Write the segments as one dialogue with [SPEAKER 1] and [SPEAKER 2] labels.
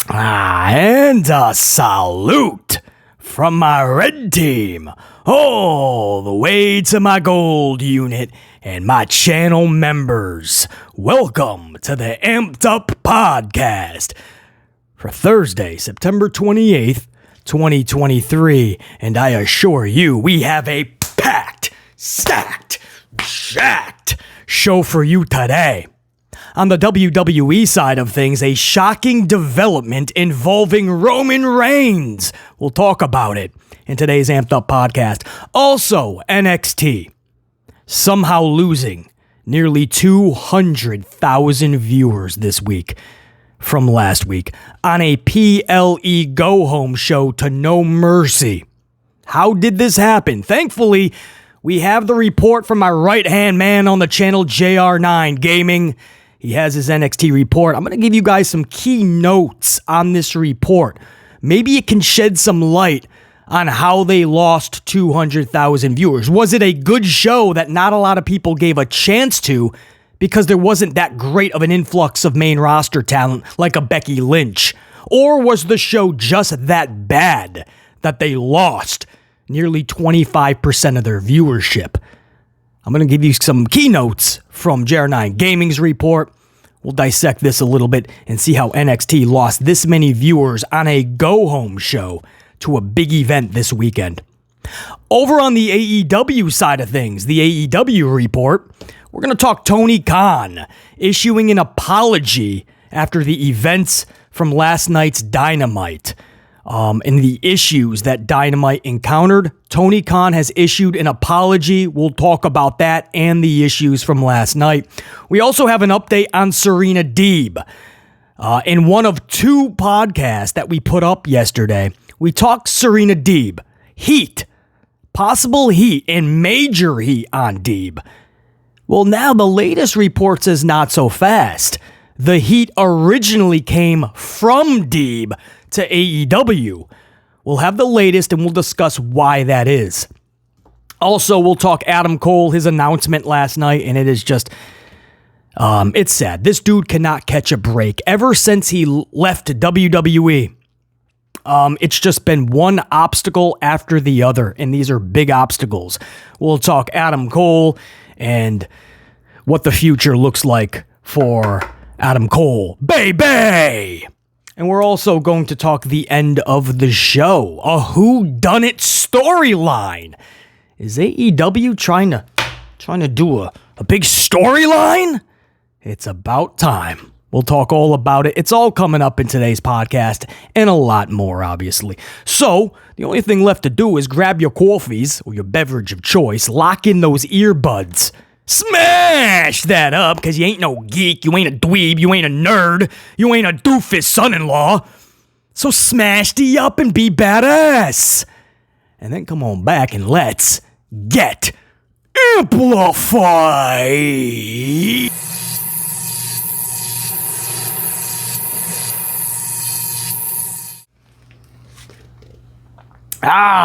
[SPEAKER 1] And a salute from my red team all the way to my gold unit and my channel members. Welcome to the Amped Up Podcast for Thursday, September 28th, 2023. And I assure you, we have a packed, stacked, jacked show for you today. On the WWE side of things, a shocking development involving Roman Reigns. We'll talk about it in today's Amped Up Podcast. Also, NXT somehow losing nearly 200,000 viewers this week from last week on a PLE go-home show to no mercy. How did this happen? Thankfully, we have the report from my right-hand man on the channel, JR9 Gaming. He has his NXT report. I'm going to give you guys some key notes on this report. Maybe it can shed some light on how they lost 200,000 viewers. Was it a good show that not a lot of people gave a chance to because there wasn't that great of an influx of main roster talent like a Becky Lynch? Or was the show just that bad that they lost nearly 25% of their viewership? I'm going to give you some keynotes from JR9 Gaming's report. We'll dissect this a little bit and see how NXT lost this many viewers on a go-home show to a big event this weekend. Over on the AEW side of things, the AEW report, we're going to talk Tony Khan issuing an apology after the events from last night's Dynamite. And the issues that Dynamite encountered. Tony Khan has issued an apology. We'll talk about that and the issues from last night. We also have an update on Serena Deeb. In one of two podcasts that we put up yesterday, we talked Serena Deeb. Heat. Possible heat and major heat on Deeb. Well, now the latest report says not so fast. The heat originally came from Deeb to AEW. We'll have the latest and we'll discuss why that is. Also, we'll talk Adam Cole, his announcement last night, and it is just, it's sad. This dude cannot catch a break. Ever since he left WWE, it's just been one obstacle after the other, and these are big obstacles. We'll talk Adam Cole and what the future looks like for Adam Cole. Baby! And we're also going to talk the end of the show, a whodunit storyline. Is AEW trying to do a big storyline? It's about time. We'll talk all about it. It's all coming up in today's podcast and a lot more, obviously. So the only thing left to do is grab your coffees or your beverage of choice, lock in those earbuds, smash that up, because you ain't no geek, you ain't a dweeb, you ain't a nerd, you ain't a doofus son-in-law. So smash the up and be badass. And then come on back and let's get amplified.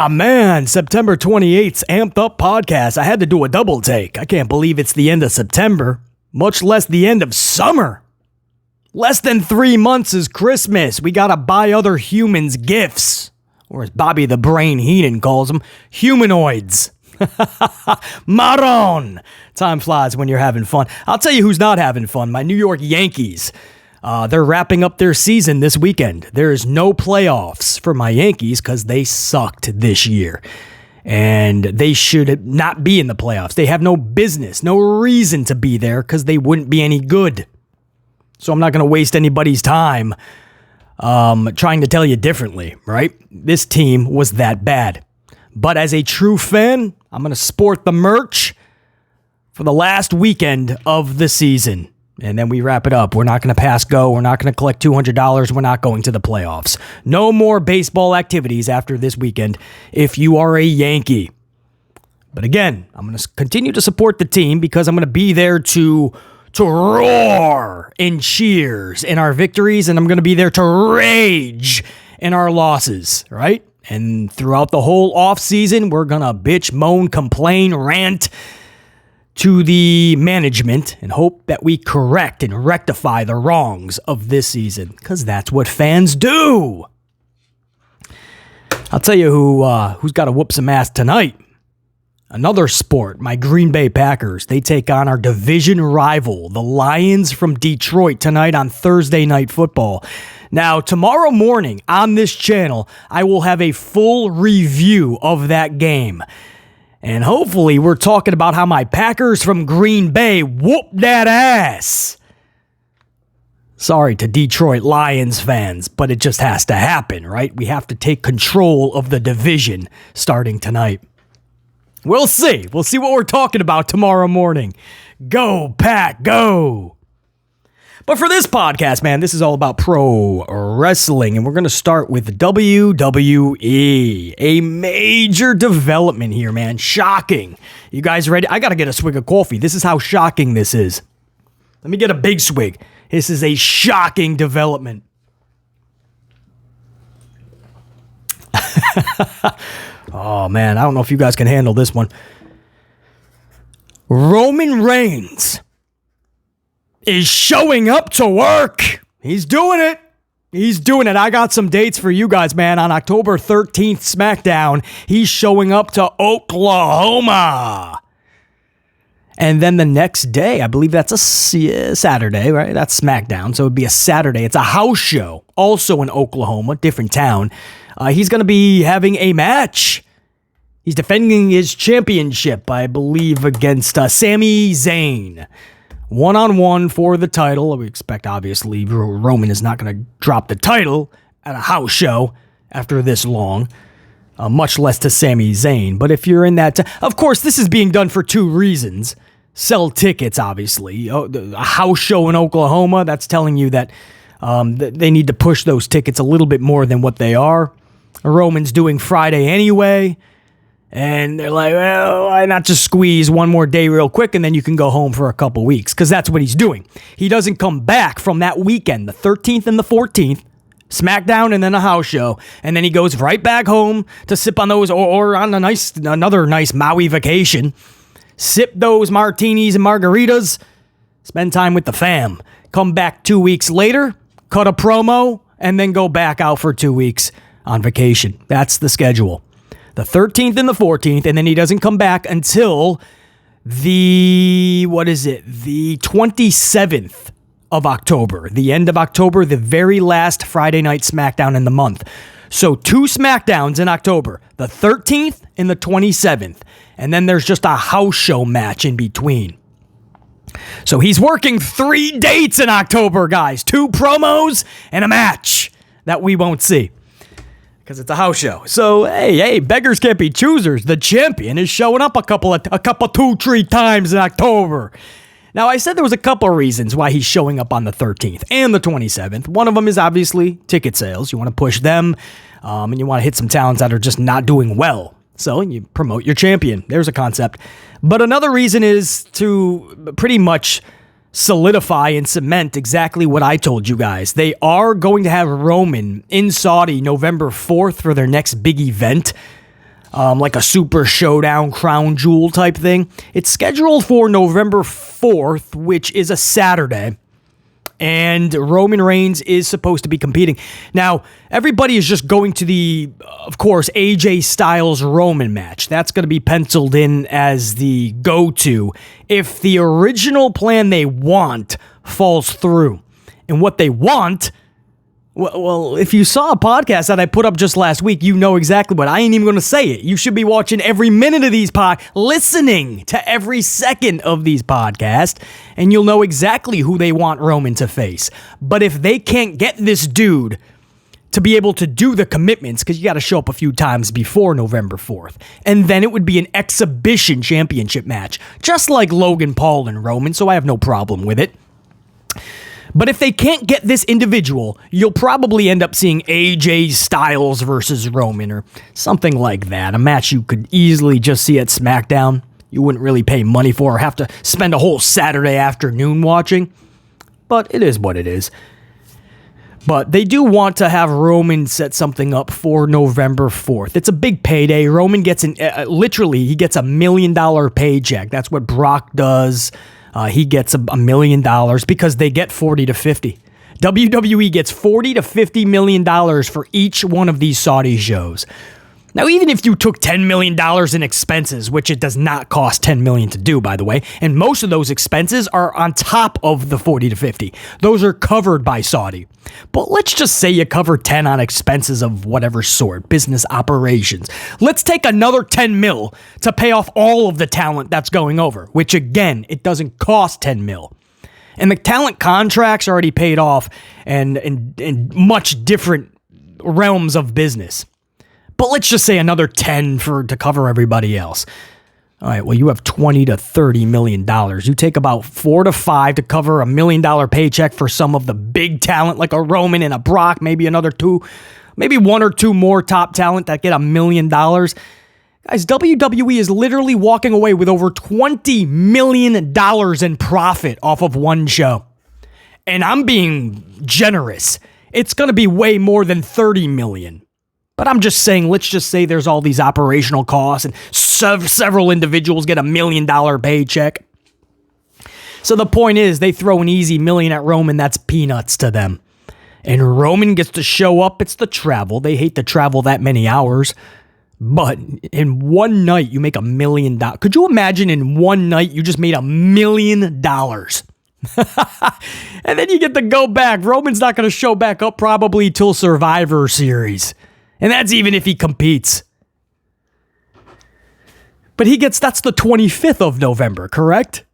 [SPEAKER 1] Man, September 28th's Amped Up Podcast. I had to do a double take. I can't believe it's the end of September, much less the end of summer. Less than 3 months is Christmas. We gotta buy other humans gifts. Or as Bobby the Brain Heenan calls them, humanoids. Maron! Time flies when you're having fun. I'll tell you who's not having fun. My New York Yankees. They're wrapping up their season this weekend. There is no playoffs for my Yankees because they sucked this year. And they should not be in the playoffs. They have no business, no reason to be there because they wouldn't be any good. So I'm not going to waste anybody's time trying to tell you differently, right? This team was that bad. But as a true fan, I'm going to sport the merch for the last weekend of the season. And then we wrap it up. We're not going to pass go. We're not going to collect $200. We're not going to the playoffs. No more baseball activities after this weekend if you are a Yankee. But again, I'm going to continue to support the team because I'm going to be there to roar in cheers in our victories, and I'm going to be there to rage in our losses, right? And throughout the whole offseason, we're going to bitch, moan, complain, rant, to the management and hope that we correct and rectify the wrongs of this season, because that's what fans do. I'll tell you who's got to whoop some ass tonight. Another sport, my Green Bay Packers. They take on our division rival, the Lions from Detroit, tonight on Thursday Night Football. Now, tomorrow morning on this channel, I will have a full review of that game. And hopefully we're talking about how my Packers from Green Bay whooped that ass. Sorry to Detroit Lions fans, but it just has to happen, right? We have to take control of the division starting tonight. We'll see. We'll see what we're talking about tomorrow morning. Go, Pack, go. But for this podcast, man, this is all about pro wrestling, and we're going to start with WWE. A major development here, man. Shocking. You guys ready? I got to get a swig of coffee. This is how shocking this is. Let me get a big swig. This is a shocking development. Oh, man, I don't know if you guys can handle this one. Roman Reigns is showing up to work. He's doing it. He's doing it. I got some dates for you guys, man. On October 13th, SmackDown, he's showing up to Oklahoma. And then the next day, I believe that's a Saturday, right? That's SmackDown, so it would be a Saturday. It's a house show, also in Oklahoma, different town. He's going to be having a match. He's defending his championship, I believe, against Sami Zayn. One-on-one for the title. We expect, obviously, Roman is not going to drop the title at a house show after this long, much less to Sami Zayn. But if you're in that... of course, this is being done for two reasons. Sell tickets, obviously. A house show in Oklahoma, that's telling you that they need to push those tickets a little bit more than what they are. Roman's doing Friday anyway, and they're like, well, why not just squeeze one more day real quick, and then you can go home for a couple weeks, because that's what he's doing. He doesn't come back from that weekend, the 13th and the 14th, SmackDown and then a house show, and then he goes right back home to sip on those, or on another nice Maui vacation, sip those martinis and margaritas, spend time with the fam, come back 2 weeks later, cut a promo, and then go back out for 2 weeks on vacation. That's the schedule. The 13th and the 14th, and then he doesn't come back until the 27th of October. The end of October, the very last Friday night SmackDown in the month. So 2 SmackDowns in October, the 13th and the 27th. And then there's just a house show match in between. So he's working 3 dates in October, guys. 2 promos and a match that we won't see, because it's a house show. So, hey, beggars can't be choosers. The champion is showing up a couple, 2-3 times in October. Now, I said there was a couple of reasons why he's showing up on the 13th and the 27th. One of them is obviously ticket sales. You want to push them, and you want to hit some towns that are just not doing well. So you promote your champion. There's a concept. But another reason is to pretty much solidify and cement exactly what I told you guys. They are going to have Roman in Saudi November 4th for their next big event, like a super showdown crown jewel type thing. It's scheduled for November 4th, which is a Saturday, and Roman Reigns is supposed to be competing. Now, everybody is just going to the, of course, AJ Styles Roman match. That's going to be penciled in as the go-to if the original plan they want falls through. And what they want, well, if you saw a podcast that I put up just last week, you know exactly what. I ain't even going to say it. You should be watching every minute of these listening to every second of these podcasts, and you'll know exactly who they want Roman to face. But if they can't get this dude to be able to do the commitments, because you got to show up a few times before November 4th, and then it would be an exhibition championship match, just like Logan Paul and Roman, so I have no problem with it. But if they can't get this individual, you'll probably end up seeing AJ Styles versus Roman or something like that. A match you could easily just see at SmackDown. You wouldn't really pay money for or have to spend a whole Saturday afternoon watching. But it is what it is. But they do want to have Roman set something up for November 4th. It's a big payday. Roman gets literally, he gets $1 million paycheck. That's what Brock does. He gets $1 million because they get 40 to 50. WWE gets $40 to $50 million for each one of these Saudi shows. Now, even if you took $10 million in expenses, which it does not cost $10 million to do, by the way, and most of those expenses are on top of the 40 to 50. Those are covered by Saudi. But let's just say you cover 10 on expenses of whatever sort, business operations. Let's take another 10 mil to pay off all of the talent that's going over, which again, it doesn't cost 10 mil. And the talent contracts are already paid off and in much different realms of business. But let's just say another 10 to cover everybody else. All right, well, you have $20 to $30 million. You take about 4 to 5 to cover $1 million paycheck for some of the big talent like a Roman and a Brock, maybe another 2, maybe 1 or 2 more top talent that get $1 million. Guys, WWE is literally walking away with over $20 million in profit off of one show. And I'm being generous. It's going to be way more than $30 million. But I'm just saying, let's just say there's all these operational costs and several individuals get $1 million paycheck. So the point is, they throw an easy $1 million at Roman, that's peanuts to them. And Roman gets to show up, it's the travel. They hate to travel that many hours. But in one night, you make $1 million. Could you imagine in one night, you just made $1 million? And then you get to go back. Roman's not going to show back up probably till Survivor Series. And that's even if he competes. But that's the 25th of November, correct?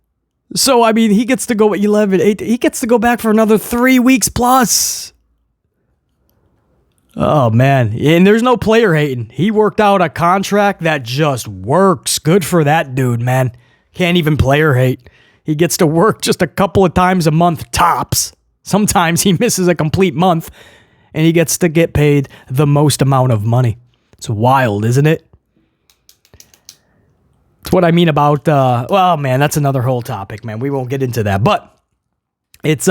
[SPEAKER 1] So, I mean, he gets to go 11, 8, he gets to go back for another 3 weeks plus. Oh, man. And there's no player hating. He worked out a contract that just works. Good for that dude, man. Can't even player hate. He gets to work just a couple of times a month, tops. Sometimes he misses a complete month. And he gets to get paid the most amount of money. It's wild, isn't it? It's what I mean about, well, man, that's another whole topic, man. We won't get into that. But it's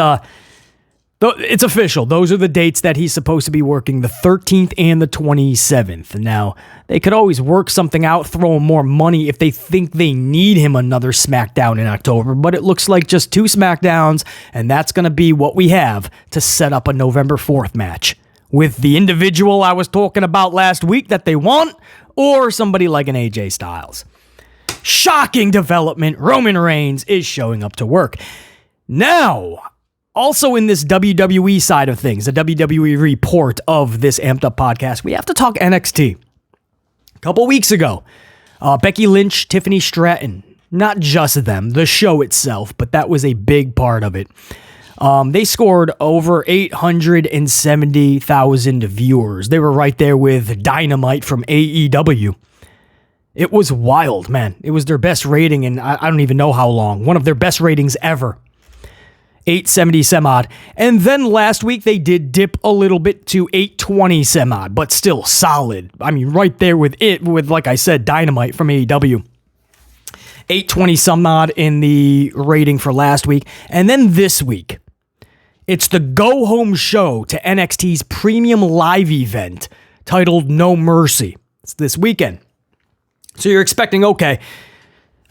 [SPEAKER 1] official. Those are the dates that he's supposed to be working, the 13th and the 27th. Now, they could always work something out, throw him more money if they think they need him another SmackDown in October. But it looks like just 2 SmackDowns, and that's going to be what we have to set up a November 4th match with the individual I was talking about last week that they want, or somebody like an AJ Styles. Shocking development. Roman Reigns is showing up to work. Now, also in this WWE side of things, the WWE report of this Amped Up podcast, we have to talk NXT. A couple weeks ago, Becky Lynch, Tiffany Stratton, not just them, the show itself, but that was a big part of it. They scored over 870,000 viewers. They were right there with Dynamite from AEW. It was wild, man. It was their best rating in I don't even know how long. One of their best ratings ever. 870 some odd. And then last week they did dip a little bit to 820 some odd, but still solid. I mean, right there with like I said, Dynamite from AEW. 820 some odd in the rating for last week. And then this week, it's the go-home show to NXT's premium live event titled No Mercy. It's this weekend. So you're expecting, okay,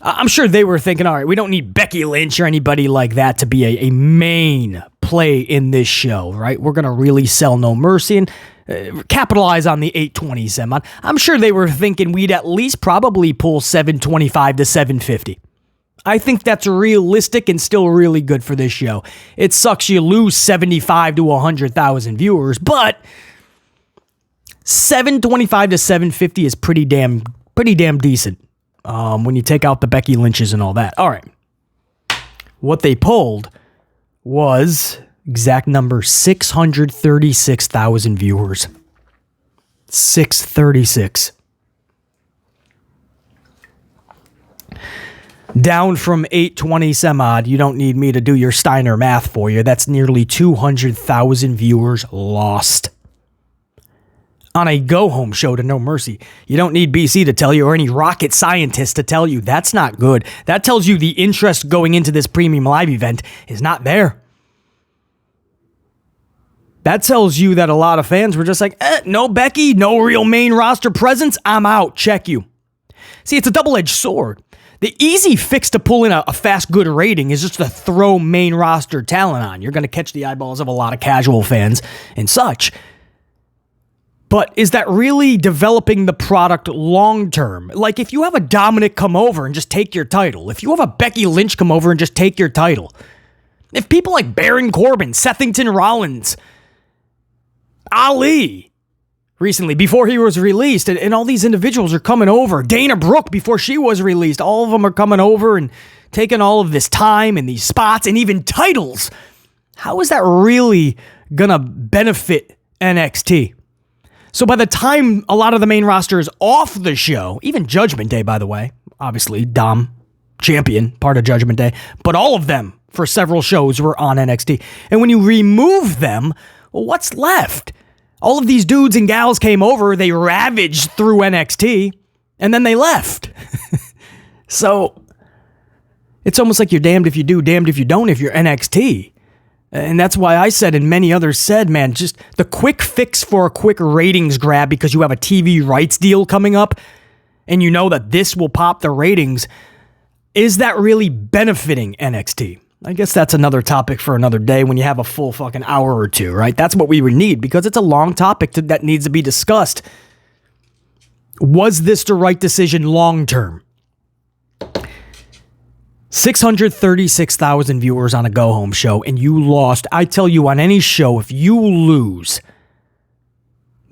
[SPEAKER 1] I'm sure they were thinking, all right, we don't need Becky Lynch or anybody like that to be a main play in this show, right? We're going to really sell No Mercy and capitalize on the 820 semi. I'm sure they were thinking we'd at least probably pull 725 to 750. I think that's realistic and still really good for this show. It sucks you lose 75 to 100,000 viewers, but 725 to 750 is pretty damn decent. When you take out the Becky Lynches and all that. All right. What they pulled was, exact number, 636,000 viewers. 636. Down from 820 some odd. You don't need me to do your Steiner math for you. That's nearly 200,000 viewers lost. On a go-home show to No Mercy. You don't need BC to tell you or any rocket scientist to tell you. That's not good. That tells you the interest going into this premium live event is not there. That tells you that a lot of fans were just like, no Becky, no real main roster presence, I'm out, check you. See, it's a double-edged sword. The easy fix to pull in a fast, good rating is just to throw main roster talent on. You're going to catch the eyeballs of a lot of casual fans and such. But is that really developing the product long-term? Like, if you have a Dominic come over and just take your title, if you have a Becky Lynch come over and just take your title, if people like Baron Corbin, Sethington Rollins, Ali, recently, before he was released, and all these individuals are coming over. Dana Brooke, before she was released, all of them are coming over and taking all of this time and these spots and even titles. How is that really gonna benefit NXT? So by the time a lot of the main roster is off the show, even Judgment Day, by the way, obviously Dom, champion, part of Judgment Day, but all of them for several shows were on NXT. And when you remove them, well, what's left? All of these dudes and gals came over, they ravaged through NXT, and then they left. So it's almost like you're damned if you do, damned if you don't if you're NXT. And that's why I said, and many others said, man, just the quick fix for a quick ratings grab because you have a TV rights deal coming up, and you know that this will pop the ratings. Is that really benefiting NXT? I guess that's another topic for another day when you have a full fucking hour or two, right? That's what we would need because it's a long topic that needs to be discussed. Was this the right decision long term? 636,000 viewers on a go-home show, and you lost. I tell you, on any show, if you lose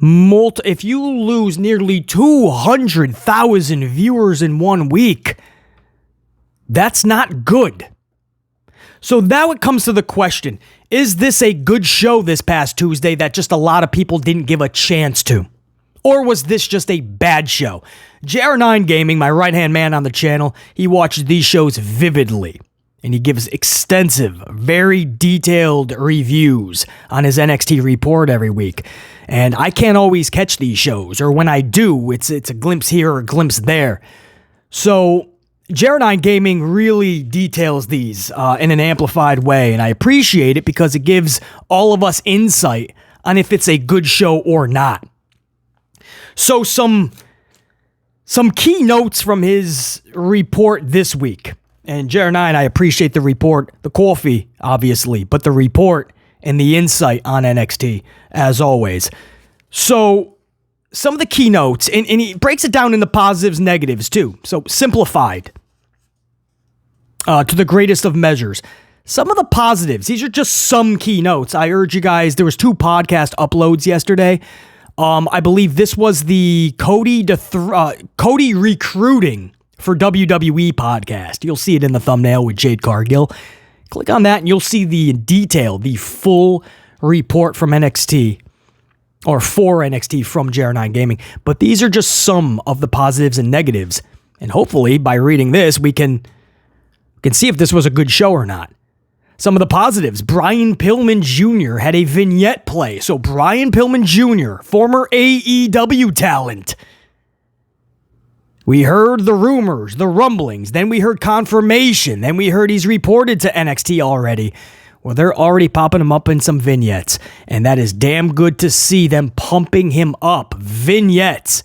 [SPEAKER 1] nearly 200,000 viewers in 1 week, that's not good. So now it comes to the question, is this a good show this past Tuesday that just a lot of people didn't give a chance to? Or was this just a bad show? JR9 Gaming, my right-hand man on the channel, he watches these shows vividly. And he gives extensive, very detailed reviews on his NXT report every week. And I can't always catch these shows, or when I do, it's a glimpse here or a glimpse there. So JR9 Gaming really details these in an amplified way, and I appreciate it because it gives all of us insight on if it's a good show or not. So some key notes from his report this week. And JR9, I appreciate the report, the coffee, obviously, but the report and the insight on NXT, as always. So some of the keynotes, and he breaks it down into positives, negatives, too. So simplified to the greatest of measures. Some of the positives, these are just some keynotes. I urge you guys, there was 2 podcast uploads yesterday. I believe this was the Cody recruiting for WWE podcast. You'll see it in the thumbnail with Jade Cargill. Click on that and you'll see the detail, the full report from NXT, or for NXT from JR9 Gaming. But these are just some of the positives and negatives. And hopefully by reading this, we can see if this was a good show or not. Some of the positives, Brian Pillman Jr. had a vignette play. So Brian Pillman Jr., former AEW talent. We heard the rumors, the rumblings, then we heard confirmation, then we heard he's reported to NXT already. Well, they're already popping him up in some vignettes, and that is damn good to see them pumping him up. Vignettes.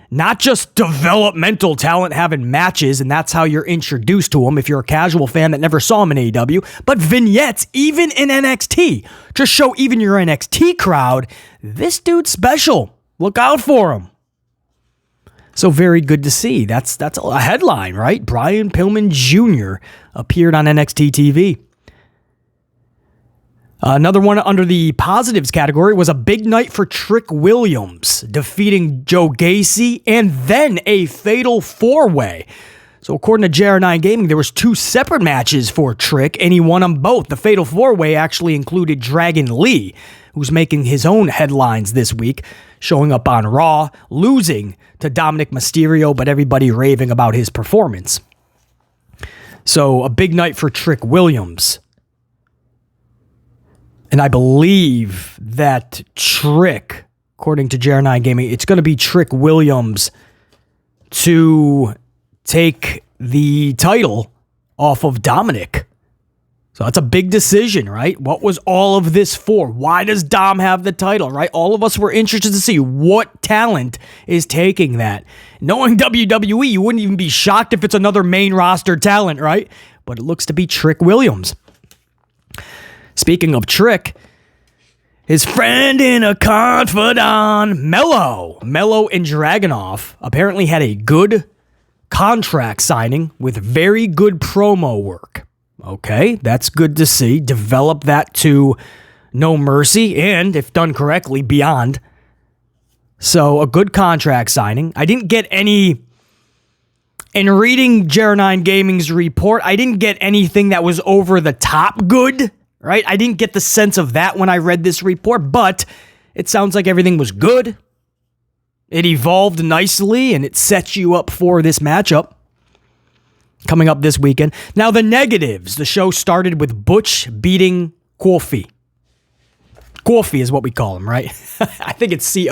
[SPEAKER 1] Not just developmental talent having matches, and that's how you're introduced to him if you're a casual fan that never saw him in AEW, but vignettes, even in NXT. Just show even your NXT crowd, this dude's special. Look out for him. So very good to see. That's a headline, right? Brian Pillman Jr. appeared on NXT TV. Another one under the positives category was a big night for Trick Williams, defeating Joe Gacy and then a fatal 4-way. So according to JR9 Gaming, there was 2 separate matches for Trick, and he won them both. The fatal 4-way actually included Dragon Lee, who's making his own headlines this week, showing up on Raw, losing to Dominic Mysterio, but everybody raving about his performance. So a big night for Trick Williams. And I believe that Trick, according to JR9 Gaming, it's going to be Trick Williams to take the title off of Dominic. So that's a big decision, right? What was all of this for? Why does Dom have the title, right? All of us were interested to see what talent is taking that. Knowing WWE, you wouldn't even be shocked if it's another main roster talent, right? But it looks to be Trick Williams. Speaking of Trick, his friend and a confidant, Mello and Dragunov apparently had a good contract signing with very good promo work. Okay, that's good to see. Develop that to No Mercy and, if done correctly, beyond. So, a good contract signing. I didn't get any... In reading Jer9 Gaming's report, I didn't get anything that was over the top good, right? I didn't get the sense of that when I read this report, but it sounds like everything was good. It evolved nicely, and it sets you up for this matchup coming up this weekend. Now, the negatives. The show started with Butch beating Coffey. Coffey is what we call him, right? I think it's Coffey,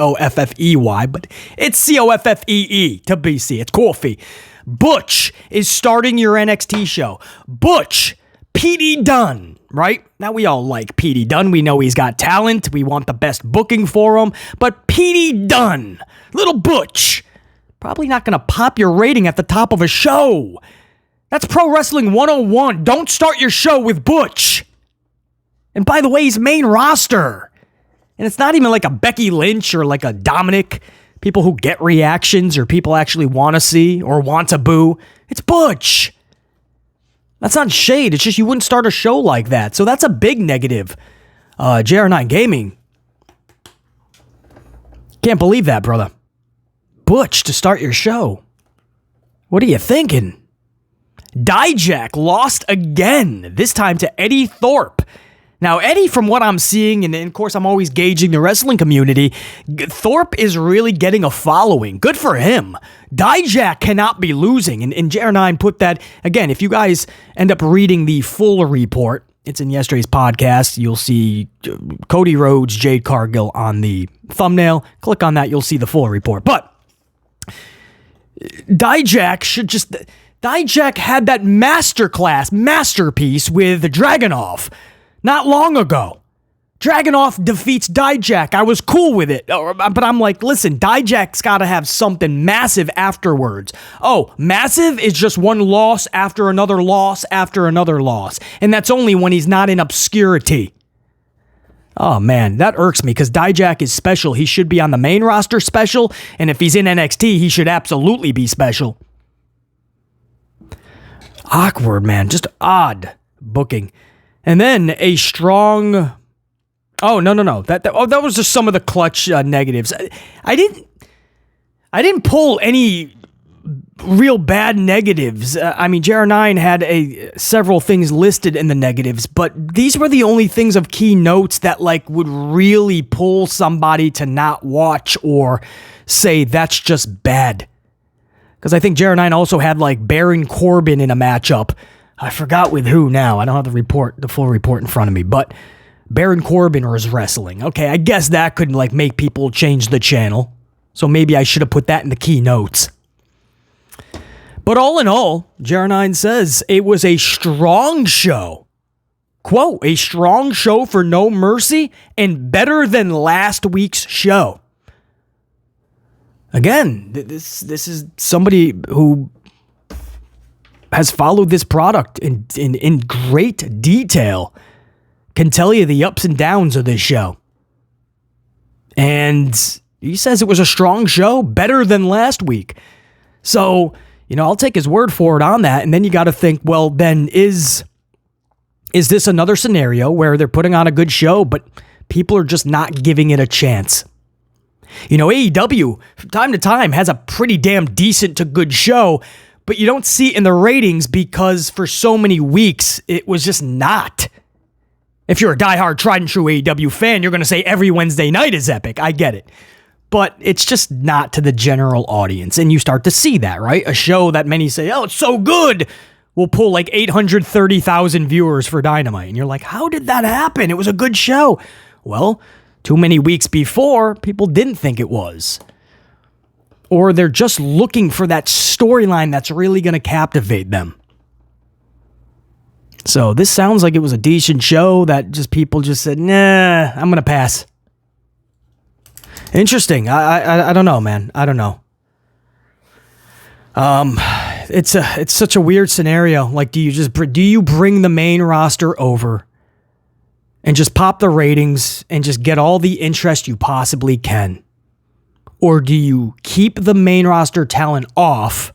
[SPEAKER 1] but it's Coffee to BC. It's Coffey. Butch is starting your NXT show. Butch, P.D. Dunne, right? Now, we all like P.D. Dunne. We know he's got talent. We want the best booking for him. But P.D. Dunne, little Butch, probably not going to pop your rating at the top of a show. That's Pro Wrestling 101. Don't start your show with Butch. And by the way, he's main roster. And it's not even like a Becky Lynch or like a Dominic. People who get reactions or people actually want to see or want to boo. It's Butch. That's not shade. It's just you wouldn't start a show like that. So that's a big negative. JR9 Gaming. Can't believe that, brother. Butch to start your show. What are you thinking? Dijak lost again, this time to Eddie Thorpe. Now, Eddie, from what I'm seeing, and of course I'm always gauging the wrestling community, Thorpe is really getting a following. Good for him. Dijak cannot be losing. And JR9 put that, again, if you guys end up reading the full report, it's in yesterday's podcast. You'll see Cody Rhodes, Jade Cargill on the thumbnail. Click on that, you'll see the full report. But Dijak had that masterpiece with Dragunov not long ago. Dragunov defeats Dijak. I was cool with it. But I'm like, listen, Dijak's got to have something massive afterwards. Oh, massive is just one loss after another loss after another loss. And that's only when he's not in obscurity. Oh, man, that irks me because Dijak is special. He should be on the main roster special. And if he's in NXT, he should absolutely be special. Awkward, man. Just odd booking. And then a strong... Oh, no. That was just some of the clutch negatives. I didn't pull any real bad negatives. JR9 had several things listed in the negatives, but these were the only things of key notes that would really pull somebody to not watch or say that's just bad. Because I think JR9 also had Baron Corbin in a matchup. I forgot with who now. I don't have the full report in front of me, but Baron Corbin was wrestling. Okay, I guess that could make people change the channel. So maybe I should have put that in the key notes. But all in all, JR9 says it was a strong show. Quote, a strong show for No Mercy and better than last week's show. Again, this is somebody who has followed this product in great detail, can tell you the ups and downs of this show. And he says it was a strong show, better than last week. So, I'll take his word for it on that. And then you got to think, well, then is this another scenario where they're putting on a good show, but people are just not giving it a chance? AEW, from time to time, has a pretty damn decent to good show, but you don't see it in the ratings because for so many weeks, it was just not. If you're a diehard, tried and true AEW fan, you're going to say every Wednesday night is epic. I get it. But it's just not to the general audience. And you start to see that, right? A show that many say, oh, it's so good, will pull 830,000 viewers for Dynamite. And you're like, how did that happen? It was a good show. Well, too many weeks before, people didn't think it was. Or they're just looking for that storyline that's really going to captivate them. So this sounds like it was a decent show that just people just said, nah, I'm going to pass. Interesting. I don't know, man. I don't know. It's such a weird scenario. Like, do you bring the main roster over and just pop the ratings and just get all the interest you possibly can? Or do you keep the main roster talent off,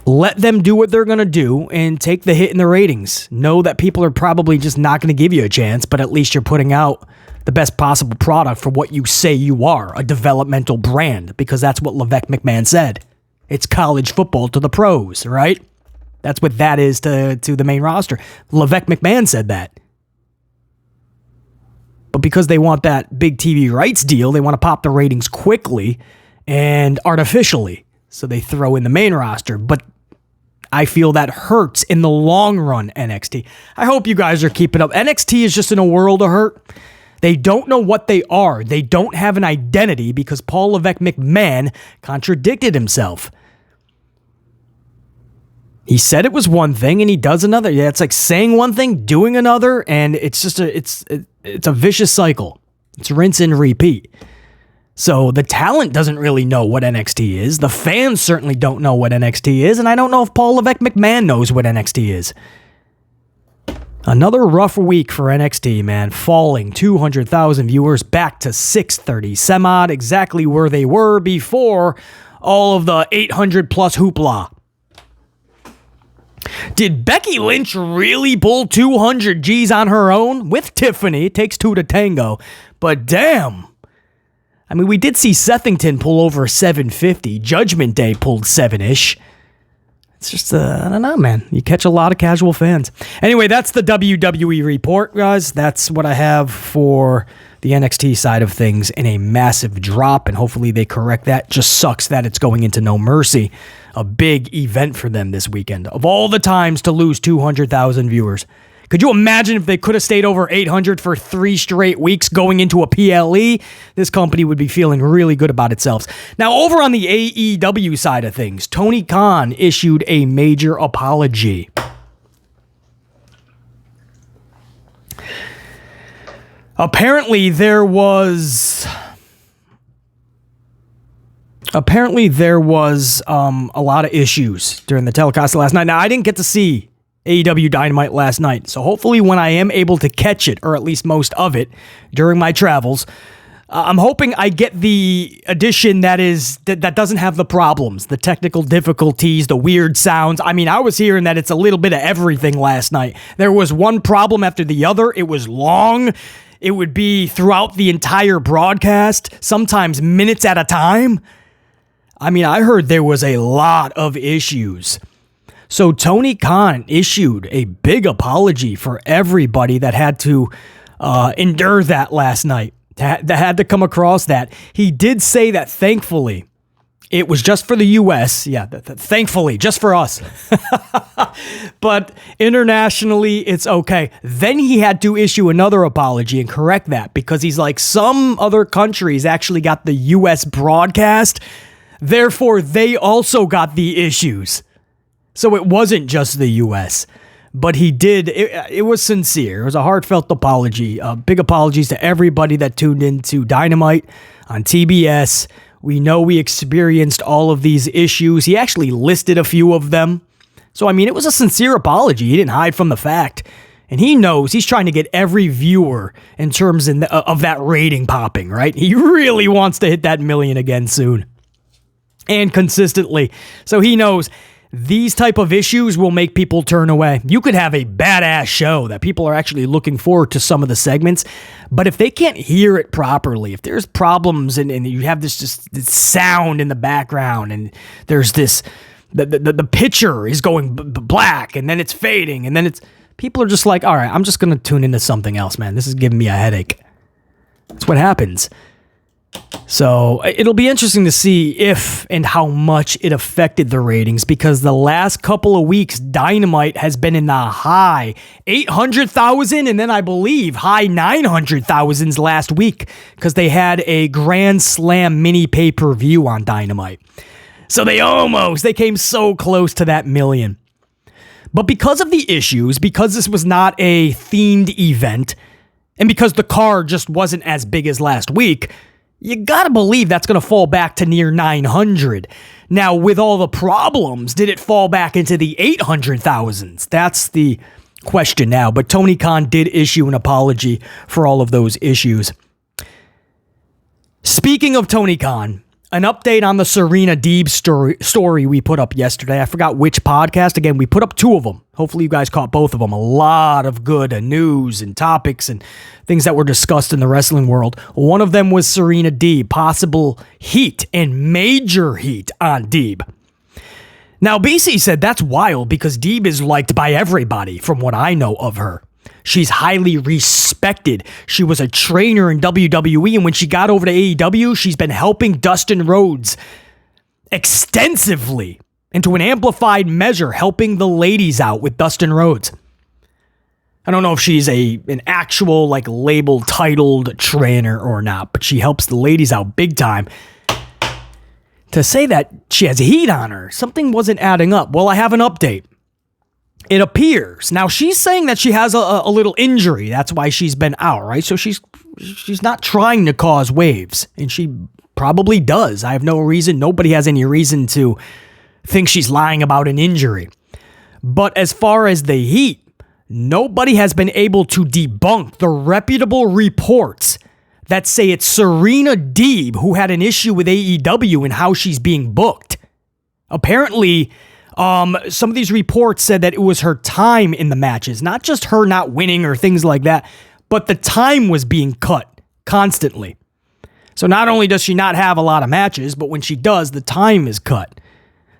[SPEAKER 1] let them do what they're going to do, and take the hit in the ratings? Know that people are probably just not going to give you a chance, but at least you're putting out the best possible product for what you say you are, a developmental brand, because that's what Levesque McMahon said. It's college football to the pros, right? That's what that is to the main roster. Levesque McMahon said that. But because they want that big TV rights deal, they want to pop the ratings quickly and artificially. So they throw in the main roster. But I feel that hurts in the long run, NXT. I hope you guys are keeping up. NXT is just in a world of hurt. They don't know what they are. They don't have an identity because Paul Levesque McMahon contradicted himself. He said it was one thing and he does another. Yeah, it's like saying one thing, doing another, and it's just it's a vicious cycle. It's rinse and repeat. So the talent doesn't really know what NXT is. The fans certainly don't know what NXT is, and I don't know if Paul Levesque McMahon knows what NXT is. Another rough week for NXT, man. Falling 200,000 viewers back to 630 some odd, exactly where they were before all of the 800 plus hoopla. Did Becky Lynch really pull 200 G's on her own? With Tiffany, it takes two to tango. But damn. I mean, we did see Sethington pull over 750. Judgment Day pulled 7-ish. It's just, I don't know, man. You catch a lot of casual fans. Anyway, that's the WWE report, guys. That's what I have for the NXT side of things in a massive drop, and hopefully they correct that. Just sucks that it's going into No Mercy, a big event for them this weekend. Of all the times to lose 200,000 viewers. Could you imagine if they could have stayed over 800 for 3 straight weeks going into a PLE? This company would be feeling really good about itself. Now, over on the AEW side of things, Tony Khan issued a major apology. Apparently, there was a lot of issues during the telecast last night. Now, I didn't get to see AEW Dynamite last night, so hopefully when I am able to catch it, or at least most of it, during my travels, I'm hoping I get the edition that doesn't have the problems, the technical difficulties, the weird sounds. I mean, I was hearing that it's a little bit of everything last night. There was one problem after the other. It was long. It would be throughout the entire broadcast, sometimes minutes at a time. I mean, I heard there was a lot of issues. So Tony Khan issued a big apology for everybody that had to endure that last night, that had to come across that. He did say that thankfully it was just for the U.S. Yeah, thankfully, just for us. But internationally, it's okay. Then he had to issue another apology and correct that because he's like, some other countries actually got the U.S. broadcast. Therefore, they also got the issues. So it wasn't just the U.S., but he did. It was sincere. It was a heartfelt apology. Big apologies to everybody that tuned into Dynamite on TBS. We know we experienced all of these issues. He actually listed a few of them. So, I mean, it was a sincere apology. He didn't hide from the fact. And he knows he's trying to get every viewer in terms of that rating popping, right? He really wants to hit that 1 million again soon. And consistently. So he knows these type of issues will make people turn away. You could have a badass show that people are actually looking forward to some of the segments, but if they can't hear it properly, if there's problems and you have this sound in the background and there's this, the picture is going black and then it's fading and then it's, people are just like, all right, I'm just going to tune into something else, man. This is giving me a headache. That's what happens. So it'll be interesting to see if and how much it affected the ratings because the last couple of weeks, Dynamite has been in the high 800,000 and then I believe high 900,000s last week because they had a Grand Slam mini pay-per-view on Dynamite. So they came so close to that 1 million. But because of the issues, because this was not a themed event, and because the card just wasn't as big as last week, you gotta believe that's gonna fall back to near 900. Now, with all the problems, did it fall back into the 800,000s? That's the question now. But Tony Khan did issue an apology for all of those issues. Speaking of Tony Khan, an update on the Serena Deeb story we put up yesterday. I forgot which podcast. Again, we put up 2 of them. Hopefully you guys caught both of them. A lot of good news and topics and things that were discussed in the wrestling world. One of them was Serena Deeb, possible heat and major heat on Deeb. Now, BC said that's wild because Deeb is liked by everybody from what I know of her. She's highly respected. She was a trainer in WWE, and when she got over to AEW, she's been helping Dustin Rhodes extensively and to an amplified measure, helping the ladies out with Dustin Rhodes. I don't know if she's an actual labeled, titled trainer or not, but she helps the ladies out big time. To say that she has heat on her, something wasn't adding up. Well, I have an update. It appears. Now, she's saying that she has a little injury. That's why she's been out, right? So she's not trying to cause waves, and she probably does. I have no reason. Nobody has any reason to think she's lying about an injury. But as far as the heat, nobody has been able to debunk the reputable reports that say it's Serena Deeb who had an issue with AEW and how she's being booked. Apparently, some of these reports said that it was her time in the matches, not just her not winning or things like that, but the time was being cut constantly. So not only does she not have a lot of matches, but when she does, the time is cut.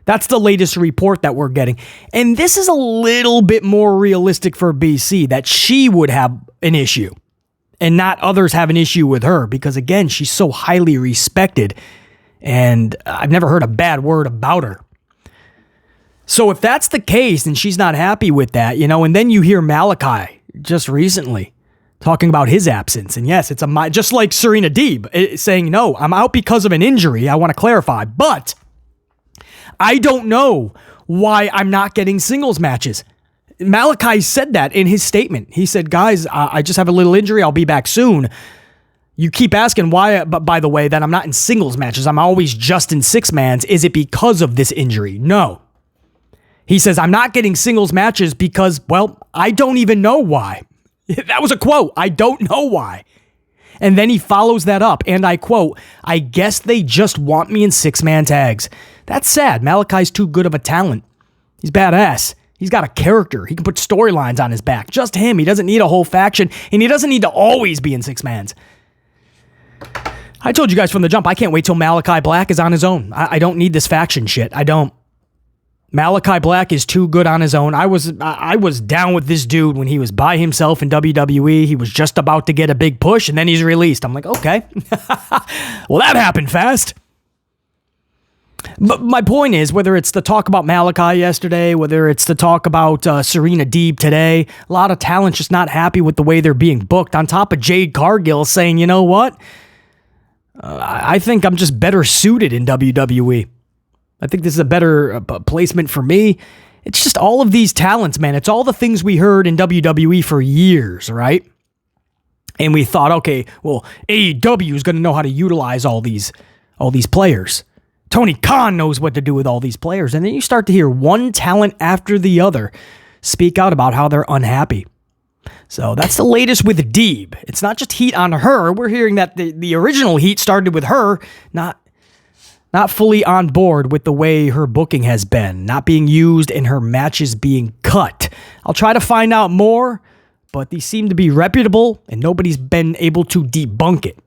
[SPEAKER 1] That's the latest report that we're getting. And this is a little bit more realistic for BC, that she would have an issue and not others have an issue with her, because again, she's so highly respected and I've never heard a bad word about her. So if that's the case, and she's not happy with that, and then you hear Malachi just recently talking about his absence. And yes, it's just like Serena Deeb saying, no, I'm out because of an injury. I want to clarify, but I don't know why I'm not getting singles matches. Malachi said that in his statement. He said, guys, I just have a little injury. I'll be back soon. You keep asking why, by the way, that I'm not in singles matches. I'm always just in 6-mans. Is it because of this injury? No. He says, I'm not getting singles matches because, well, I don't even know why. That was a quote. I don't know why. And then he follows that up, and I quote, I guess they just want me in 6-man tags. That's sad. Malachi's too good of a talent. He's badass. He's got a character. He can put storylines on his back. Just him. He doesn't need a whole faction, and he doesn't need to always be in 6-mans. I told you guys from the jump, I can't wait till Malachi Black is on his own. I don't need this faction shit. I don't. Malachi Black is too good on his own. I was down with this dude when he was by himself in WWE. He was just about to get a big push, and then he's released. I'm like, okay. Well, that happened fast. But my point is, whether it's to talk about Malachi yesterday, whether it's to talk about Serena Deeb today, a lot of talent just not happy with the way they're being booked, on top of Jade Cargill saying, you know what? I think I'm just better suited in WWE. I think this is a better placement for me. It's just all of these talents, man. It's all the things we heard in WWE for years, right? And we thought, okay, well, AEW is going to know how to utilize all these players. Tony Khan knows what to do with all these players. And then you start to hear one talent after the other speak out about how they're unhappy. So that's the latest with Deeb. It's not just heat on her. We're hearing that the original heat started with her, not fully on board with the way her booking has been, not being used and her matches being cut. I'll try to find out more, but these seem to be reputable and nobody's been able to debunk it.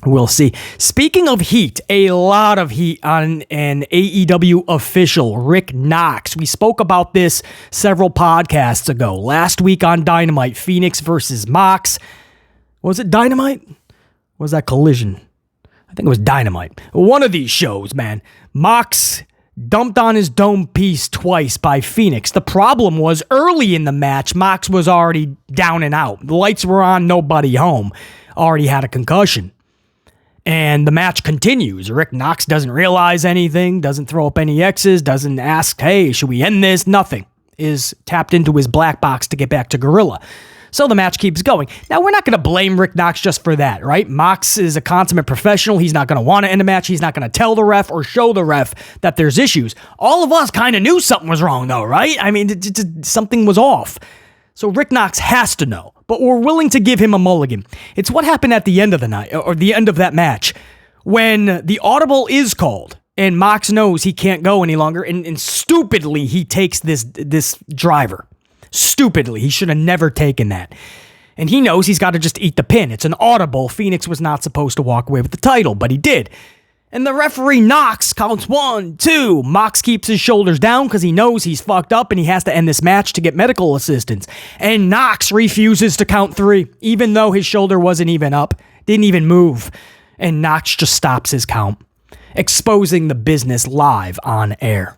[SPEAKER 1] We'll see. Speaking of heat, a lot of heat on an AEW official, Rick Knox. We spoke about this several podcasts ago. Last week on Dynamite, Phoenix versus Mox. Was it Dynamite? Or was that Collision? I think it was Dynamite. One of these shows, man. Mox dumped on his dome piece twice by Phoenix. The problem was early in the match, Mox was already down and out. The lights were on, nobody home. Already had a concussion. And the match continues. Rick Knox doesn't realize anything, doesn't throw up any X's, doesn't ask, hey, should we end this? Nothing. is tapped into his black box to get back to Gorilla. So the match keeps going. Now, we're not going to blame Rick Knox just for that, right? Mox is a consummate professional. He's not going to want to end a match. He's not going to tell the ref or show the ref that there's issues. All of us kind of knew something was wrong, though, right? I mean, something was off. So Rick Knox has to know, but we're willing to give him a mulligan. It's what happened at the end of the night, or the end of that match, when the audible is called, and Mox knows he can't go any longer, and stupidly, he takes this driver. Stupidly. He should have never taken that. And he knows he's got to just eat the pin. It's an audible. Phoenix was not supposed to walk away with the title, but he did. And the referee Knox counts 1, 2. Mox keeps his shoulders down because he knows he's fucked up and he has to end this match to get medical assistance. And Knox refuses to count 3, even though his shoulder wasn't even up, didn't even move. And Knox just stops his count, exposing the business live on air.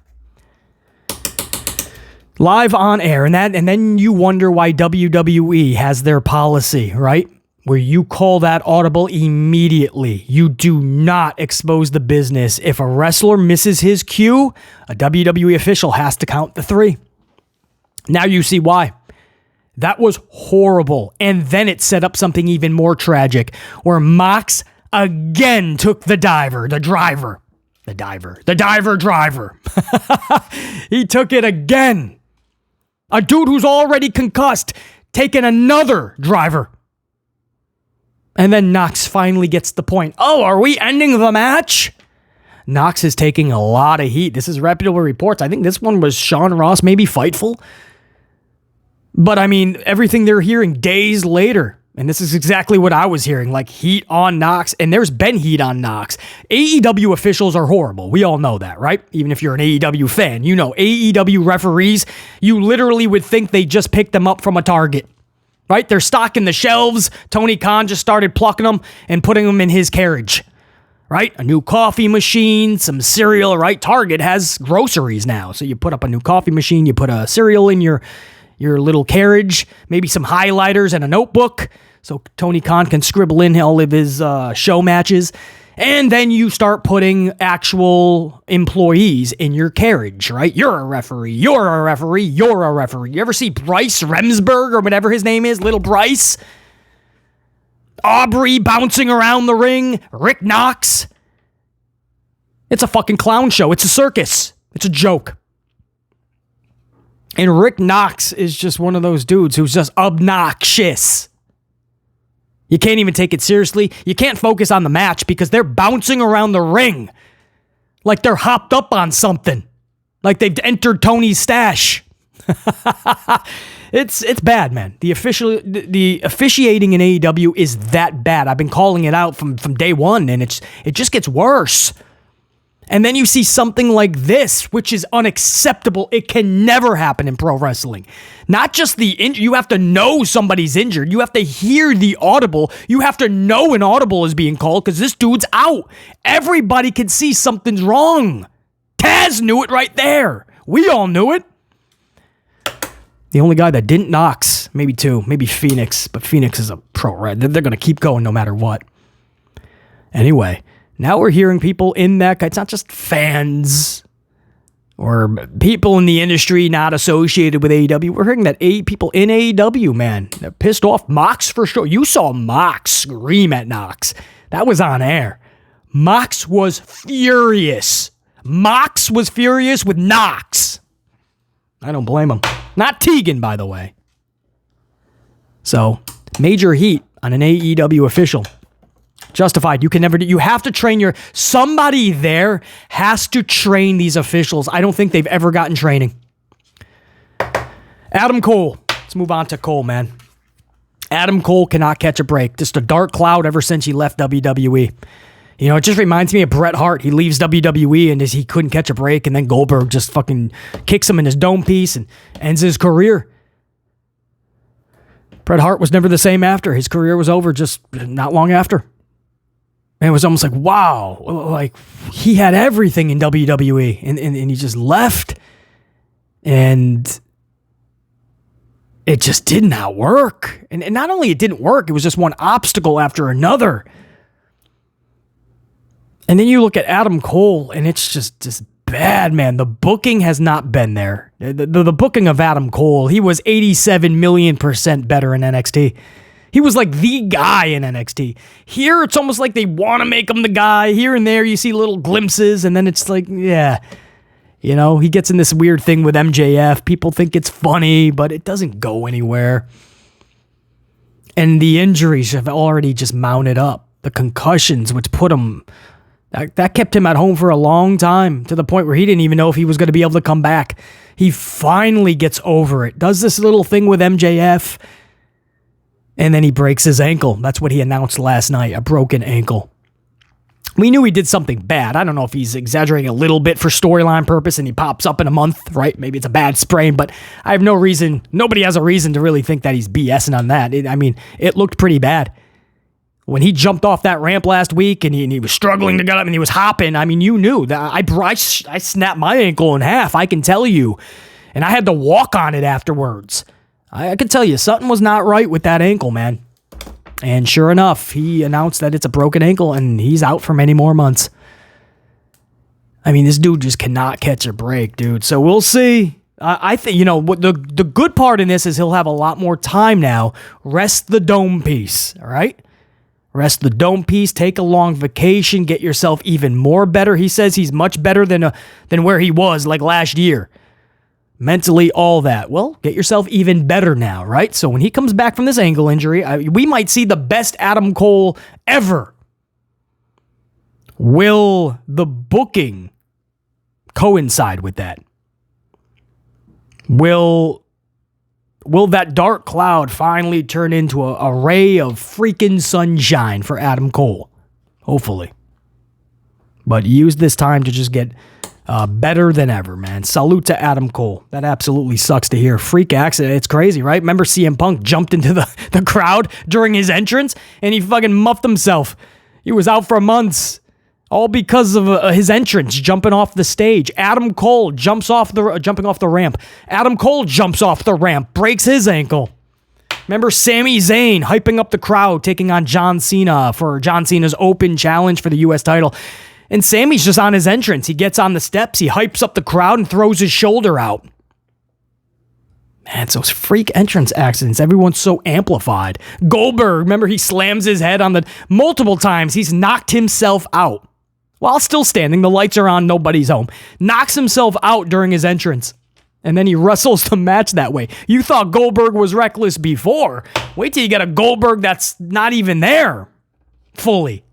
[SPEAKER 1] Live on air, and then you wonder why WWE has their policy, right? Where you call that audible immediately. You do not expose the business. If a wrestler misses his cue, a WWE official has to count the 3. Now you see why. That was horrible. And then it set up something even more tragic, where Mox again took the driver. He took it again. A dude who's already concussed, taking another driver. And then Knox finally gets the point. Oh, are we ending the match? Knox is taking a lot of heat. This is reputable reports. I think this one was Sean Ross, maybe Fightful. But I mean, everything they're hearing days later. And this is exactly what I was hearing, like heat on Knox. And there's been heat on Knox. AEW officials are horrible. We all know that, right? Even if you're an AEW fan, you know AEW referees, you literally would think they just picked them up from a Target, right? They're stocking the shelves. Tony Khan just started plucking them and putting them in his carriage, right? A new coffee machine, some cereal, right? Target has groceries now. So you put up a new coffee machine, you put a cereal in your little carriage, maybe some highlighters and a notebook, so Tony Khan can scribble in all of his show matches. And then you start putting actual employees in your carriage, right? You're a referee. You ever see Bryce Remsburg or whatever his name is? Little Bryce? Aubrey bouncing around the ring. Rick Knox. It's a fucking clown show. It's a circus. It's a joke. And Rick Knox is just one of those dudes who's just obnoxious. You can't even take it seriously. You can't focus on the match because they're bouncing around the ring like they're hopped up on something. Like they've entered Tony's stash. It's bad, man. The officiating in AEW is that bad. I've been calling it out from day one, and it just gets worse. And then you see something like this, which is unacceptable. It can never happen in pro wrestling. Not just you have to know somebody's injured. You have to hear the audible. You have to know an audible is being called because this dude's out. Everybody can see something's wrong. Taz knew it right there. We all knew it. The only guy that didn't, Knox, maybe 2, maybe Phoenix, but Phoenix is a pro, right? They're going to keep going no matter what. Anyway. Now we're hearing people in that, it's not just fans or people in the industry not associated with AEW. We're hearing that people in AEW, man, they're pissed off. Mox for sure. You saw Mox scream at Knox. That was on air. Mox was furious. Mox was furious with Knox. I don't blame him. Not Tegan, by the way. So, major heat on an AEW official. Justified. You have to train somebody there has to train these officials. I don't think they've ever gotten training. Adam Cole. Let's move on to Cole, man. Adam Cole cannot catch a break. Just a dark cloud ever since he left WWE. You know, it just reminds me of Bret Hart. He leaves WWE and he couldn't catch a break, and then Goldberg just fucking kicks him in his dome piece and ends his career. Bret Hart was never the same after. His career was over just not long after. And it was almost like, wow, like he had everything in WWE and he just left. And it just did not work. And not only it didn't work, it was just one obstacle after another. And then you look at Adam Cole and it's just bad, man. The booking has not been there. The booking of Adam Cole, he was 87 million% better in NXT. He was like the guy in NXT. Here, it's almost like they want to make him the guy. Here and there, you see little glimpses, and then it's like, yeah. You know, he gets in this weird thing with MJF. People think it's funny, but it doesn't go anywhere. And the injuries have already just mounted up. The concussions, which put him... That kept him at home for a long time, to the point where he didn't even know if he was going to be able to come back. He finally gets over it, does this little thing with MJF, and then he breaks his ankle. That's what he announced last night, a broken ankle. We knew he did something bad. I don't know if he's exaggerating a little bit for storyline purpose and he pops up in a month, right? Maybe it's a bad sprain, but I have no reason, nobody has a reason to really think that he's BSing on that. It looked pretty bad. When he jumped off that ramp last week and he was struggling to get up and he was hopping, you knew that I snapped my ankle in half, I can tell you. And I had to walk on it afterwards. I can tell you, something was not right with that ankle, man. And sure enough, he announced that it's a broken ankle and he's out for many more months. This dude just cannot catch a break, dude. So we'll see. I think, what the good part in this is he'll have a lot more time now. Rest the dome piece, all right? Rest the dome piece, take a long vacation, get yourself even more better. He says he's much better than where he was like last year. Mentally, all that. Well, get yourself even better now, right? So when he comes back from this ankle injury, we might see the best Adam Cole ever. Will the booking coincide with that? Will that dark cloud finally turn into a ray of freaking sunshine for Adam Cole? Hopefully. But use this time to just get better than ever, man. Salute to Adam Cole. That absolutely sucks to hear. Freak accident. It's crazy, right? Remember CM Punk jumped into the crowd during his entrance and he fucking muffed himself. He was out for months. All because of his entrance, jumping off the stage. Adam Cole jumping off the ramp. Adam Cole jumps off the ramp, breaks his ankle. Remember Sami Zayn hyping up the crowd, taking on John Cena for John Cena's open challenge for the U.S. title. And Sami's just on his entrance. He gets on the steps, he hypes up the crowd and throws his shoulder out. Man, it's those freak entrance accidents. Everyone's so amplified. Goldberg, remember he slams his head on multiple times. He's knocked himself out. While still standing, the lights are on, nobody's home. Knocks himself out during his entrance. And then he wrestles the match that way. You thought Goldberg was reckless before. Wait till you get a Goldberg that's not even there fully.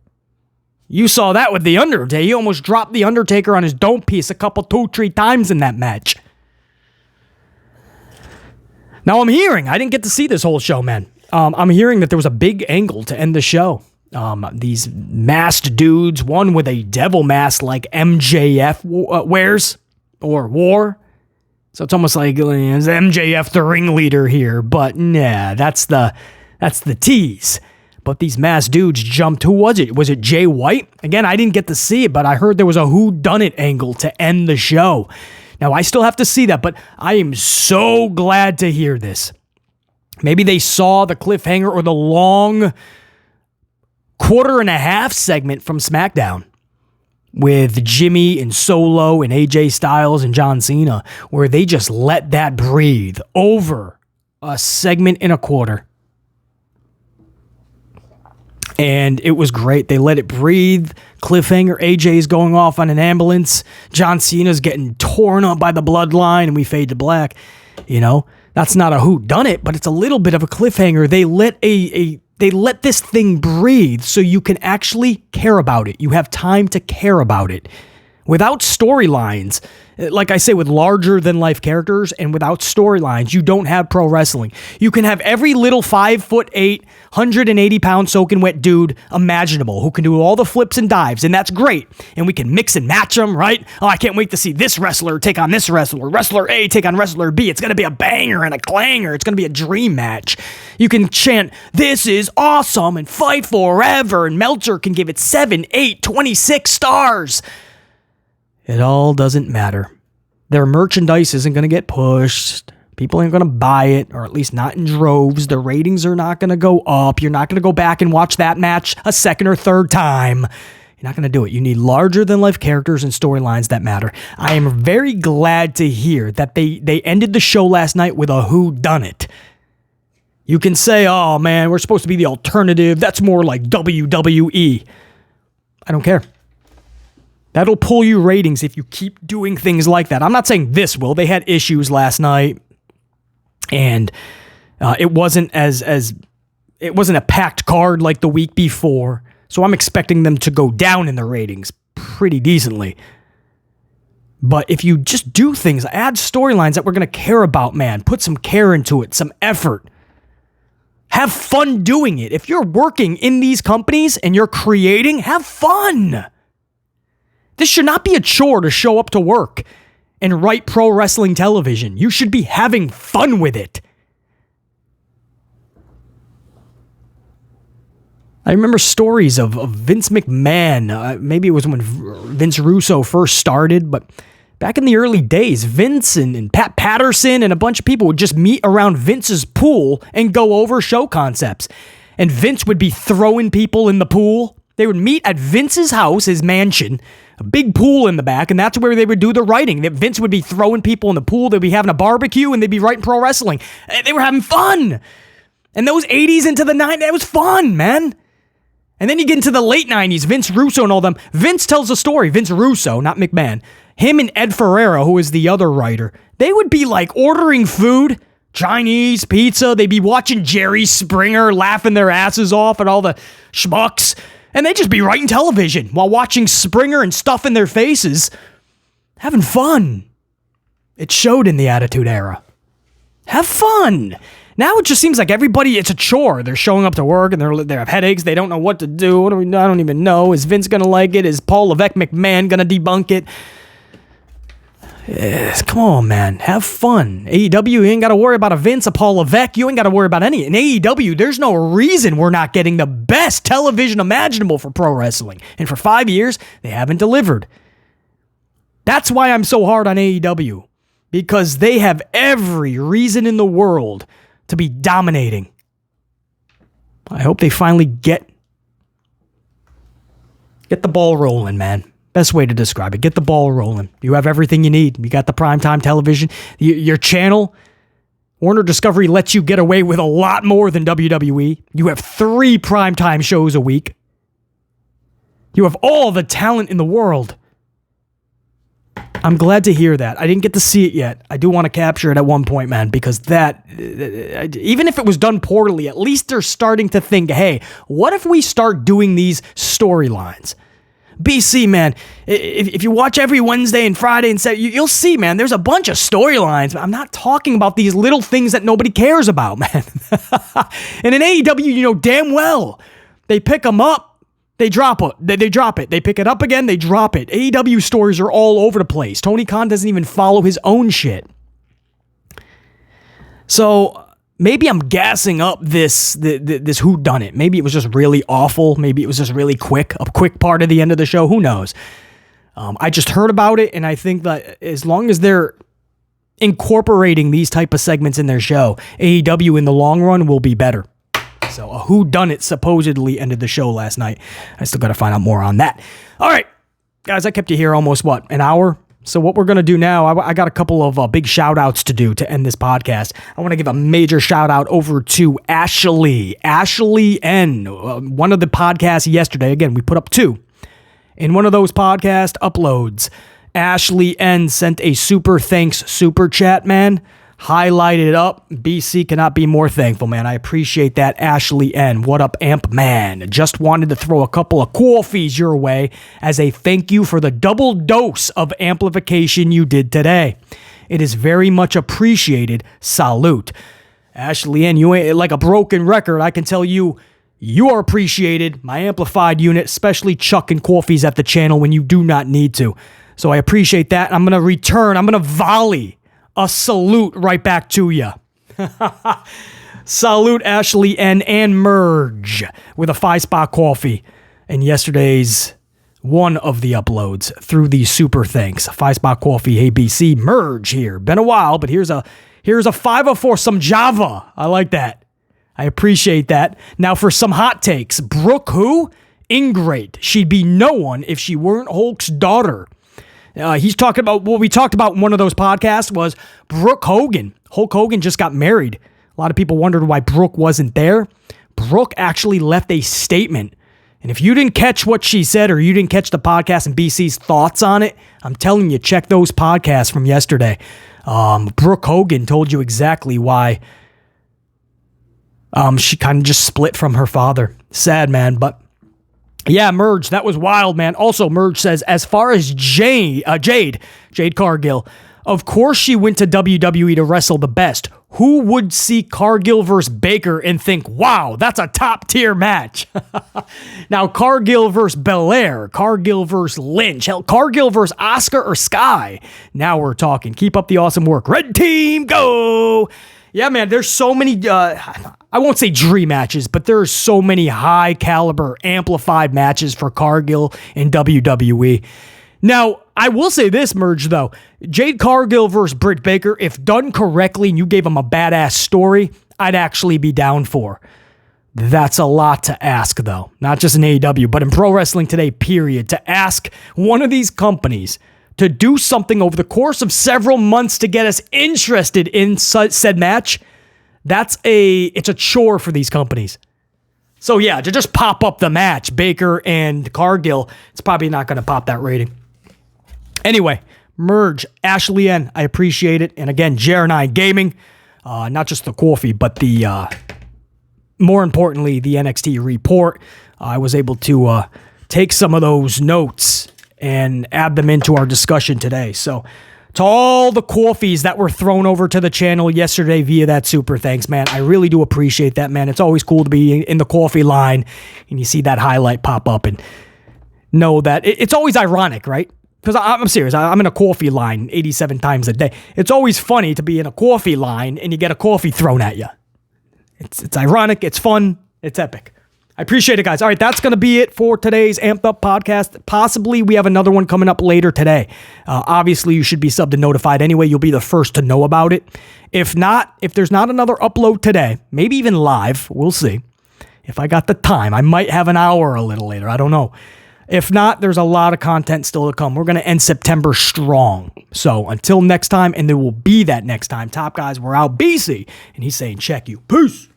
[SPEAKER 1] You saw that with The Undertaker. He almost dropped The Undertaker on his dome piece a couple, 2-3 times in that match. Now I'm hearing, I didn't get to see this whole show, man. I'm hearing that there was a big angle to end the show. These masked dudes, one with a devil mask like MJF wears or wore. So it's almost like is MJF the ringleader here, but nah, that's the tease. But these masked dudes jumped. Who was it? Was it Jay White? Again, I didn't get to see it, but I heard there was a whodunit angle to end the show. Now, I still have to see that, but I am so glad to hear this. Maybe they saw the cliffhanger or the long 1.5 segment from SmackDown with Jimmy and Solo and AJ Styles and John Cena, where they just let that breathe over a segment and a quarter. And it was great. They let it breathe. Cliffhanger, AJ's going off on an ambulance. John Cena's getting torn up by the bloodline, and we fade to black. That's not a whodunit, but it's a little bit of a cliffhanger. They let this thing breathe so you can actually care about it. You have time to care about it. Without storylines, like I say, with larger-than-life characters and without storylines, you don't have pro wrestling. You can have every little 5'8", 180-pound soaking wet dude imaginable who can do all the flips and dives, and that's great. And we can mix and match them, right? Oh, I can't wait to see this wrestler take on this wrestler. Wrestler A take on wrestler B. It's going to be a banger and a clanger. It's going to be a dream match. You can chant, "This is awesome," and fight forever, and Meltzer can give it 7, 8, 26 stars. It all doesn't matter. Their merchandise isn't going to get pushed. People ain't going to buy it, or at least not in droves. The ratings are not going to go up. You're not going to go back and watch that match a second or third time. You're not going to do it. You need larger-than-life characters and storylines that matter. I am very glad to hear that they ended the show last night with a whodunit. You can say, oh, man, we're supposed to be the alternative. That's more like WWE. I don't care. That'll pull you ratings if you keep doing things like that. I'm not saying this will. They had issues last night, and it wasn't it wasn't a packed card like the week before. So I'm expecting them to go down in the ratings pretty decently. But if you just do things, add storylines that we're going to care about, man. Put some care into it, some effort. Have fun doing it. If you're working in these companies and you're creating, have fun. This should not be a chore to show up to work and write pro wrestling television. You should be having fun with it. I remember stories of Vince McMahon. Maybe it was when Vince Russo first started, but back in the early days, Vince and Pat Patterson and a bunch of people would just meet around Vince's pool and go over show concepts. And Vince would be throwing people in the pool. They would meet at Vince's house, his mansion, a big pool in the back, and that's where they would do the writing. Vince would be throwing people in the pool. They'd be having a barbecue, and they'd be writing pro wrestling. They were having fun. And those 80s into the 90s, it was fun, man. And then you get into the late 90s, Vince Russo and all them. Vince tells a story. Vince Russo, not McMahon. Him and Ed Ferreira, who is the other writer, they would be like ordering food, Chinese, pizza. They'd be watching Jerry Springer laughing their asses off at all the schmucks. And they'd just be writing television while watching Springer and stuffing their faces. Having fun. It showed in the Attitude Era. Have fun. Now it just seems like everybody, it's a chore. They're showing up to work and they have headaches. They don't know what to do. I don't even know. Is Vince going to like it? Is Paul Levesque McMahon going to debunk it? Yes, come on, man. Have fun. AEW, you ain't got to worry about a Vince, a Paul Levesque. You ain't got to worry about any. In AEW, there's no reason we're not getting the best television imaginable for pro wrestling. And for 5 years, they haven't delivered. That's why I'm so hard on AEW. Because they have every reason in the world to be dominating. I hope they finally get the ball rolling, man. Best way to describe it. Get the ball rolling. You have everything you need. You got the primetime television. Your channel, Warner Discovery, lets you get away with a lot more than WWE. You have 3 primetime shows a week. You have all the talent in the world. I'm glad to hear that. I didn't get to see it yet. I do want to capture it at one point, man, because that, even if it was done poorly, at least they're starting to think, hey, what if we start doing these storylines? BC, man, if you watch every Wednesday and Friday and Saturday, you'll see, man, there's a bunch of storylines. I'm not talking about these little things that nobody cares about, man. And in AEW, you know damn well, they pick them up. They drop it. They drop it. They pick it up again. They drop it. AEW stories are all over the place. Tony Khan doesn't even follow his own shit. So maybe I'm gassing up this whodunit. Maybe it was just really awful. Maybe it was just really quick. A quick part of the end of the show. Who knows? I just heard about it, and I think that as long as they're incorporating these type of segments in their show, AEW in the long run will be better. So a whodunit supposedly ended the show last night. I still got to find out more on that. All right, guys, I kept you here almost, an hour? So what we're going to do now, I got a couple of big shout-outs to do to end this podcast. I want to give a major shout-out over to Ashley N. One of the podcasts yesterday, again, we put up 2. In one of those podcast uploads, Ashley N. sent a super thanks super chat, man. Highlighted up. BC cannot be more thankful, man. I appreciate that, Ashley N. What up, Amp Man? Just wanted to throw a couple of coffees your way as a thank you for the double dose of amplification you did today. It is very much appreciated. Salute. Ashley N., you ain't like a broken record. I can tell you, you are appreciated. My amplified unit, especially chucking coffees at the channel when you do not need to. So I appreciate that. I'm going to volley a salute right back to you. Salute Ashley N. and Merge with a 5-spot coffee. And yesterday's one of the uploads through the super thanks. 5-spot coffee, hey BC, Merge here. Been a while, but here's a 504, some Java. I like that. I appreciate that. Now for some hot takes. Brooke who? ingrate. She'd be no one if she weren't Hulk's daughter. He's talking about what we talked about in one of those podcasts was Brooke Hogan. Hulk Hogan just got married. A lot of people wondered why Brooke wasn't there. Brooke actually left a statement. And if you didn't catch what she said or you didn't catch the podcast and BC's thoughts on it, I'm telling you, check those podcasts from yesterday. Brooke Hogan told you exactly why she kind of just split from her father. Sad, man, but yeah, Merge, that was wild, man. Also, Merge says, as far as Jade Cargill, of course she went to WWE to wrestle the best. Who would see Cargill versus Baker and think, wow, that's a top-tier match? Now, Cargill versus Belair, Cargill versus Lynch, hell, Cargill versus Oscar or Sky. Now we're talking. Keep up the awesome work. Red Team, go! Yeah, man, there's so many, I won't say dream matches, but there's so many high-caliber, amplified matches for Cargill in WWE. Now, I will say this, Merge, though. Jade Cargill versus Britt Baker, if done correctly and you gave them a badass story, I'd actually be down for. That's a lot to ask, though. Not just in AEW, but in pro wrestling today, period. To ask one of these companies to do something over the course of several months to get us interested in said match, it's a chore for these companies. So yeah, to just pop up the match, Baker and Cargill, it's probably not going to pop that rating. Anyway, Merge, Ashley N, I appreciate it. And again, Jer9 Gaming, not just the coffee, but the more importantly, the NXT report. I was able to take some of those notes and add them into our discussion today. So to all the coffees that were thrown over to the channel yesterday via that super thanks, man, I really do appreciate that, man. It's always cool to be in the coffee line and you see that highlight pop up and know that it's always ironic, right? Because I'm serious, I'm in a coffee line 87 times a day. It's always funny to be in a coffee line and you get a coffee thrown at you. It's ironic, it's fun, it's epic. I appreciate it, guys. All right, that's going to be it for today's Amped Up podcast. Possibly we have another one coming up later today. Obviously, you should be subbed and notified anyway. You'll be the first to know about it. If there's not another upload today, maybe even live, we'll see. If I got the time, I might have an hour a little later. I don't know. If not, there's a lot of content still to come. We're going to end September strong. So until next time, and there will be that next time. Top guys, we're out. BC, and he's saying check you. Peace.